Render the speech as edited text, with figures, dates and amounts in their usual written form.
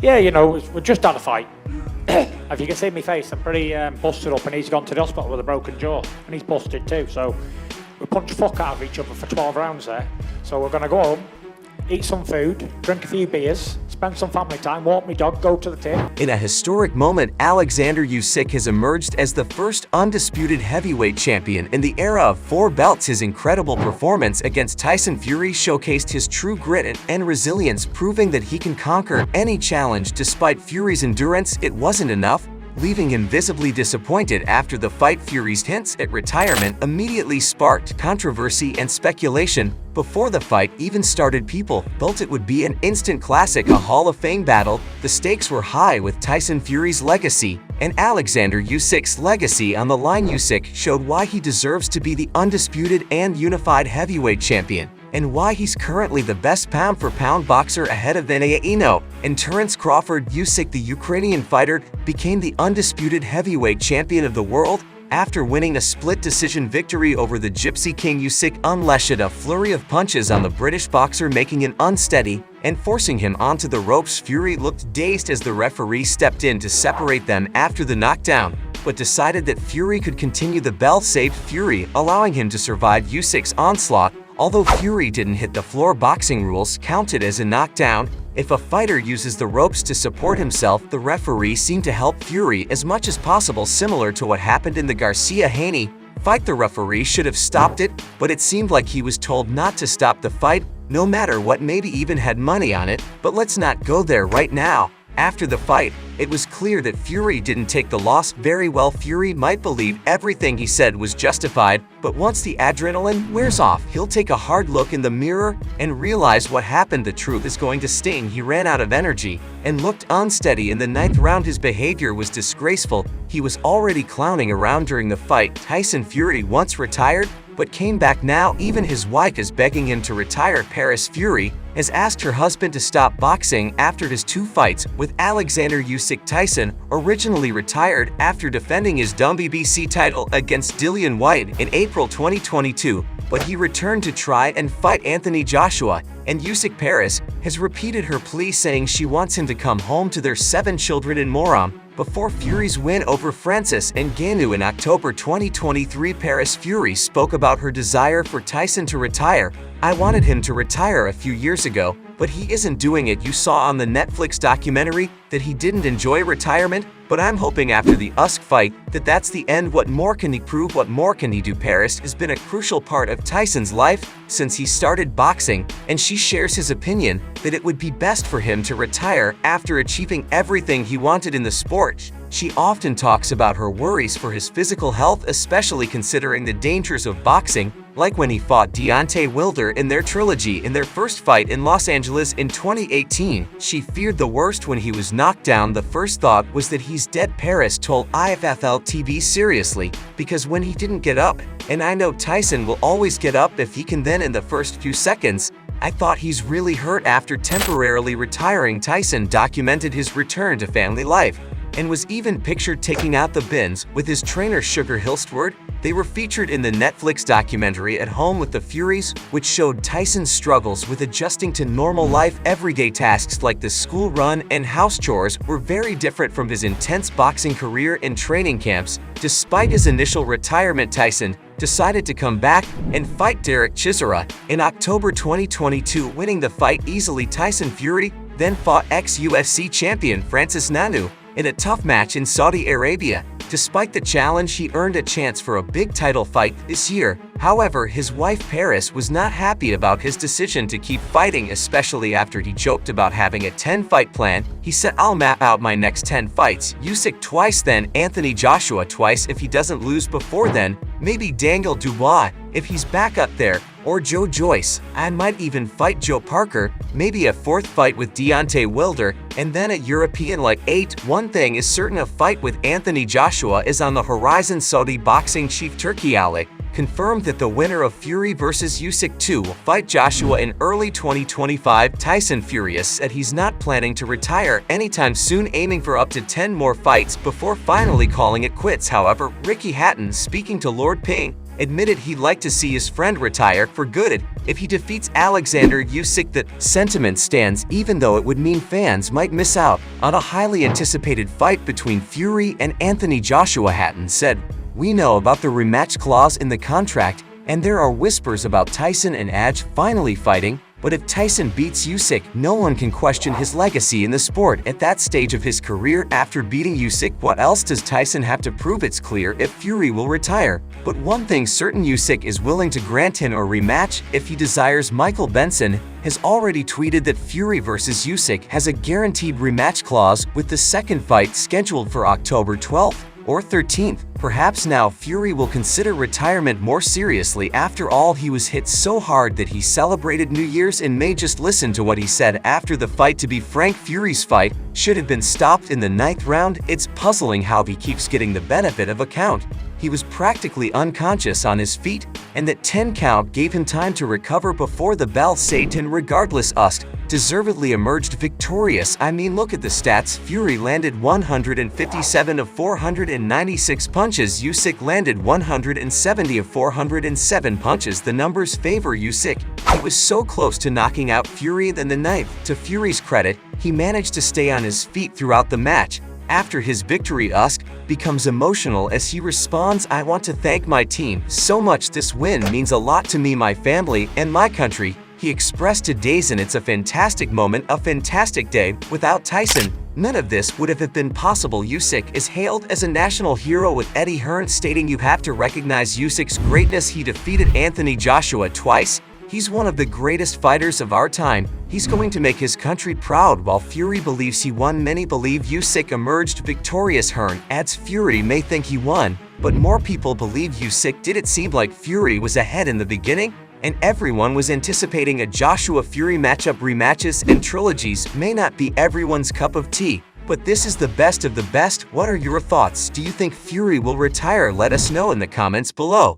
Yeah, we just had a fight. If you can see my face, I'm pretty busted up, and he's gone to the hospital with a broken jaw, and he's busted too. So we punched fuck out of each other for 12 rounds there. So we're going to go home, eat some food, drink a few beers, spend some family time, walk my dog, go to the gym. In a historic moment, Oleksandr Usyk has emerged as the first undisputed heavyweight champion in the era of 4 belts. His incredible performance against Tyson Fury showcased his true grit and resilience, proving that he can conquer any challenge. Despite Fury's endurance, it wasn't enough, leaving him visibly disappointed after the fight. Fury's hints at retirement immediately sparked controversy and speculation. Before the fight even started, people felt it would be an instant classic, a Hall of Fame battle. The stakes were high with Tyson Fury's legacy and Oleksandr Usyk's legacy on the line. Usyk showed why he deserves to be the undisputed and unified heavyweight champion, and why he's currently the best pound-for-pound boxer ahead of Ino and Terence Crawford. Usyk, the Ukrainian fighter, became the undisputed heavyweight champion of the world after winning a split decision victory over the Gypsy King. Usyk unleashed a flurry of punches on the British boxer, making him unsteady and forcing him onto the ropes. Fury looked dazed as the referee stepped in to separate them after the knockdown, but decided that Fury could continue. The bell saved Fury, allowing him to survive Usyk's onslaught. Although Fury didn't hit the floor, boxing rules counted as a knockdown if a fighter uses the ropes to support himself. The referee seemed to help Fury as much as possible, similar to what happened in the Garcia-Haney fight. The referee should have stopped it, but it seemed like he was told not to stop the fight, no matter what, maybe even had money on it. But let's not go there right now. After the fight, it was clear that Fury didn't take the loss very well. Fury might believe everything he said was justified, but once the adrenaline wears off, he'll take a hard look in the mirror and realize what happened. The truth is going to sting. He ran out of energy and looked unsteady in the 9th round. His behavior was disgraceful. He was already clowning around during the fight. Tyson Fury once retired, but came back now. Even his wife is begging him to retire. Paris Fury has asked her husband to stop boxing after his 2 fights with Oleksandr Usyk. Tyson originally retired after defending his WBC title against Dillian Whyte in April 2022, but he returned to try and fight Anthony Joshua, and Usyk. Paris has repeated her plea, saying she wants him to come home to their 7 children in Moram. Before Fury's win over Francis Ngannou in October 2023, Paris Fury spoke about her desire for Tyson to retire. "I wanted him to retire a few years ago, but he isn't doing it. You saw on the Netflix documentary that he didn't enjoy retirement, but I'm hoping after the Usyk fight that that's the end. What more can he prove? What more can he do?" Paris has been a crucial part of Tyson's life since he started boxing, and she shares his opinion that it would be best for him to retire after achieving everything he wanted in the sport. She often talks about her worries for his physical health, especially considering the dangers of boxing, like when he fought Deontay Wilder in their trilogy in their first fight in Los Angeles in 2018. She feared the worst when he was knocked down. "The first thought was that he's dead," Paris told IFFL TV. "Seriously, because when he didn't get up, and I know Tyson will always get up if he can, then in the first few seconds, I thought he's really hurt." After temporarily retiring, Tyson documented his return to family life and was even pictured taking out the bins with his trainer Sugar Hill Stewart. They were featured in the Netflix documentary At Home with the Furies, which showed Tyson's struggles with adjusting to normal life. Everyday tasks like the school run and house chores were very different from his intense boxing career in training camps. Despite his initial retirement, Tyson decided to come back and fight Derek Chisora in October 2022, winning the fight easily. Tyson Fury then fought ex-UFC champion Francis Ngannou in a tough match in Saudi Arabia. Despite the challenge, he earned a chance for a big title fight this year. However, his wife Paris was not happy about his decision to keep fighting, especially after he joked about having a 10-fight plan. He said, "I'll map out my next 10 fights. Usyk twice, then Anthony Joshua twice if he doesn't lose before then. Maybe Daniel Dubois if he's back up there, or Joe Joyce. I might even fight Joe Parker, maybe a 4th fight with Deontay Wilder, and then a European like 8. One thing is certain, a fight with Anthony Joshua is on the horizon." Saudi boxing chief Turki Ali confirmed that the winner of Fury vs. Usyk 2 will fight Joshua in early 2025. Tyson Fury said he's not planning to retire anytime soon, aiming for up to 10 more fights before finally calling it quits. However, Ricky Hatton, speaking to Lord Ping, admitted he'd like to see his friend retire for good if he defeats Oleksandr Usyk. That sentiment stands even though it would mean fans might miss out on a highly anticipated fight between Fury and Anthony Joshua. Hatton said, "We know about the rematch clause in the contract, and there are whispers about Tyson and Aj finally fighting, but if Tyson beats Usyk, no one can question his legacy in the sport at that stage of his career after beating Usyk. What else does Tyson have to prove? It's clear if Fury will retire, but one thing certain, Usyk is willing to grant him a rematch if he desires." Michael Benson has already tweeted that Fury vs. Usyk has a guaranteed rematch clause, with the second fight scheduled for October 12th or 13th. Perhaps now Fury will consider retirement more seriously. After all, he was hit so hard that he celebrated New Year's in May. Just listen to what he said after the fight. "To be frank, Fury's fight should have been stopped in the 9th round. It's puzzling how he keeps getting the benefit of a count. He was practically unconscious on his feet, and that 10 count gave him time to recover before the bell. Satan, regardless, Usyk deservedly emerged victorious. I mean, look at the stats. Fury landed 157 of 496 punches. Usyk landed 170 of 407 punches. The numbers favor Usyk. He was so close to knocking out Fury in the 9th. To Fury's credit, he managed to stay on his feet throughout the match. After his victory, Usyk becomes emotional as he responds, "I want to thank my team so much. This win means a lot to me, my family, and my country." He expressed to Dazen, "It's a fantastic moment, a fantastic day. Without Tyson, none of this would have been possible." Usyk is hailed as a national hero, with Eddie Hearn stating, "You have to recognize Usyk's greatness. He defeated Anthony Joshua twice. He's one of the greatest fighters of our time. He's going to make his country proud." While Fury believes he won, many believe Usyk emerged victorious. Hearn adds, "Fury may think he won, but more people believe Usyk did. It seemed like Fury was ahead in the beginning, and everyone was anticipating a Joshua-Fury matchup. Rematches and trilogies may not be everyone's cup of tea, but this is the best of the best." What are your thoughts? Do you think Fury will retire? Let us know in the comments below.